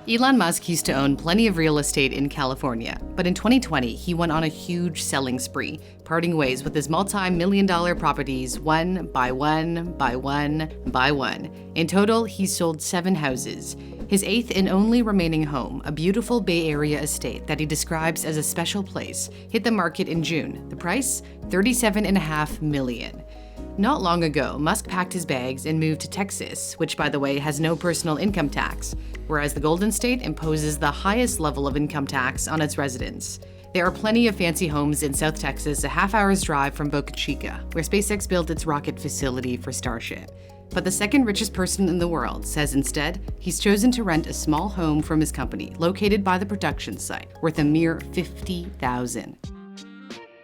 Elon Musk used to own plenty of real estate in California, but in 2020, he went on a huge selling spree, parting ways with his multi-million-dollar properties one by one by one by one. In total, he sold 7 houses. His 8th and only remaining home, a beautiful Bay Area estate that he describes as a special place, hit the market in June. The price? $37.5 million. Not long ago, Musk packed his bags and moved to Texas, which, by the way, has no personal income tax, whereas the Golden State imposes the highest level of income tax on its residents. There are plenty of fancy homes in South Texas, a half-hour's drive from Boca Chica, where SpaceX built its rocket facility for Starship. But the second richest person in the world says instead, he's chosen to rent a small home from his company, located by the production site, worth a mere $50,000.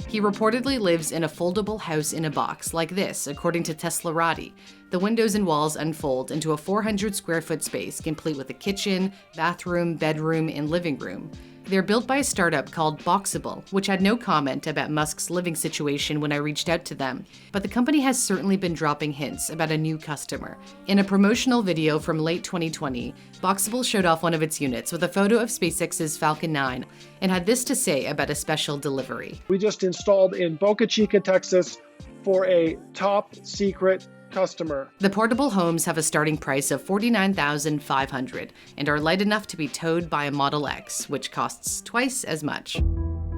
He reportedly lives in a foldable house in a box like this, according to Teslarati. The windows and walls unfold into a 400 square foot space, complete with a kitchen, bathroom, bedroom, and living room. They're built by a startup called Boxable, which had no comment about Musk's living situation when I reached out to them. But the company has certainly been dropping hints about a new customer. In a promotional video from late 2020, Boxable showed off one of its units with a photo of SpaceX's Falcon 9 and had this to say about a special delivery. We just installed in Boca Chica, Texas for a top secret customer. The portable homes have a starting price of $49,500 and are light enough to be towed by a Model X, which costs twice as much.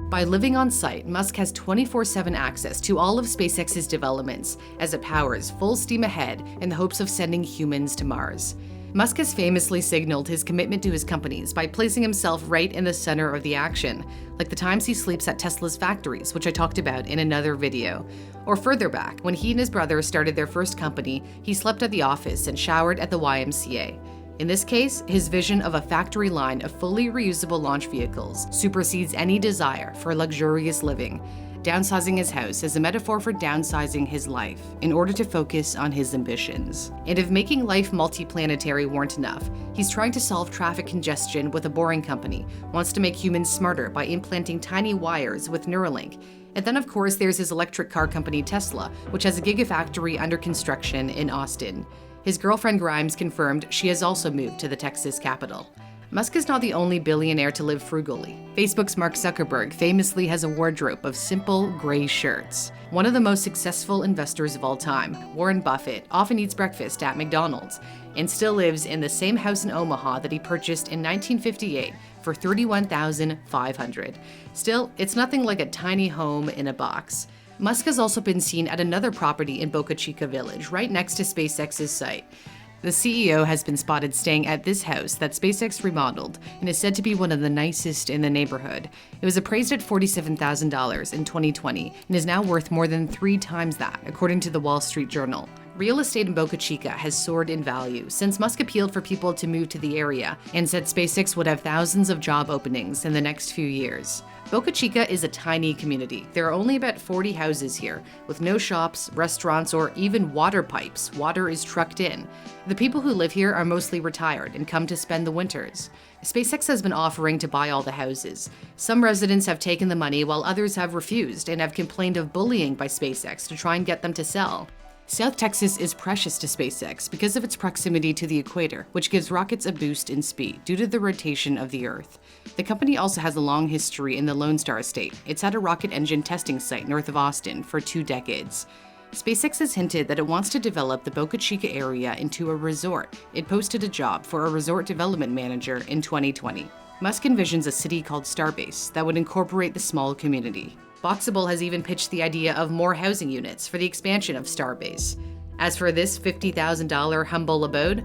By living on site, Musk has 24/7 access to all of SpaceX's developments as it powers full steam ahead in the hopes of sending humans to Mars. Musk has famously signaled his commitment to his companies by placing himself right in the center of the action, like the times he sleeps at Tesla's factories, which I talked about in another video. Or further back, when he and his brother started their first company, he slept at the office and showered at the YMCA. In this case, his vision of a factory line of fully reusable launch vehicles supersedes any desire for luxurious living. Downsizing his house is a metaphor for downsizing his life in order to focus on his ambitions. And if making life multiplanetary weren't enough, he's trying to solve traffic congestion with a boring company, wants to make humans smarter by implanting tiny wires with Neuralink. And then of course there's his electric car company Tesla, which has a gigafactory under construction in Austin. His girlfriend Grimes confirmed she has also moved to the Texas capital. Musk is not the only billionaire to live frugally. Facebook's Mark Zuckerberg famously has a wardrobe of simple gray shirts. One of the most successful investors of all time, Warren Buffett, often eats breakfast at McDonald's and still lives in the same house in Omaha that he purchased in 1958 for $31,500. Still, it's nothing like a tiny home in a box. Musk has also been seen at another property in Boca Chica Village, right next to SpaceX's site. The CEO has been spotted staying at this house that SpaceX remodeled and is said to be one of the nicest in the neighborhood. It was appraised at $47,000 in 2020 and is now worth more than 3 times that, according to the Wall Street Journal. Real estate in Boca Chica has soared in value since Musk appealed for people to move to the area and said SpaceX would have thousands of job openings in the next few years. Boca Chica is a tiny community. There are only about 40 houses here, with no shops, restaurants, or even water pipes. Water is trucked in. The people who live here are mostly retired and come to spend the winters. SpaceX has been offering to buy all the houses. Some residents have taken the money while others have refused and have complained of bullying by SpaceX to try and get them to sell. South Texas is precious to SpaceX because of its proximity to the equator, which gives rockets a boost in speed due to the rotation of the Earth. The company also has a long history in the Lone Star State. It's had a rocket engine testing site north of Austin for 2 decades. SpaceX has hinted that it wants to develop the Boca Chica area into a resort. It posted a job for a resort development manager in 2020. Musk envisions a city called Starbase that would incorporate the small community. Boxable has even pitched the idea of more housing units for the expansion of Starbase. As for this $50,000 humble abode,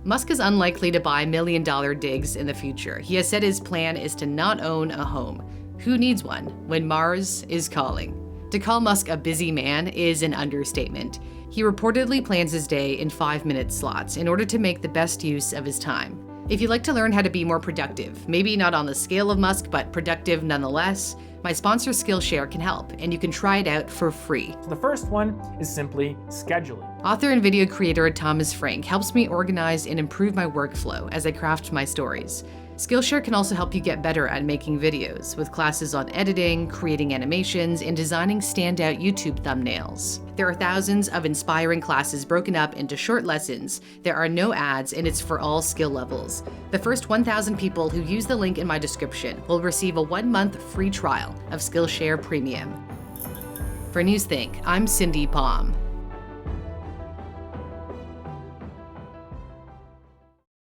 Musk is unlikely to buy million-dollar digs in the future. He has said his plan is to not own a home. Who needs one when Mars is calling? To call Musk a busy man is an understatement. He reportedly plans his day in 5-minute slots in order to make the best use of his time. If you'd like to learn how to be more productive, maybe not on the scale of Musk, but productive nonetheless, my sponsor Skillshare can help, and you can try it out for free. The first one is simply scheduling. Author and video creator Thomas Frank helps me organize and improve my workflow as I craft my stories. Skillshare can also help you get better at making videos, with classes on editing, creating animations, and designing standout YouTube thumbnails. There are thousands of inspiring classes broken up into short lessons. There are no ads, and it's for all skill levels. The first 1,000 people who use the link in my description will receive a 1-month free trial of Skillshare Premium. For Newsthink, I'm Cindy Pom.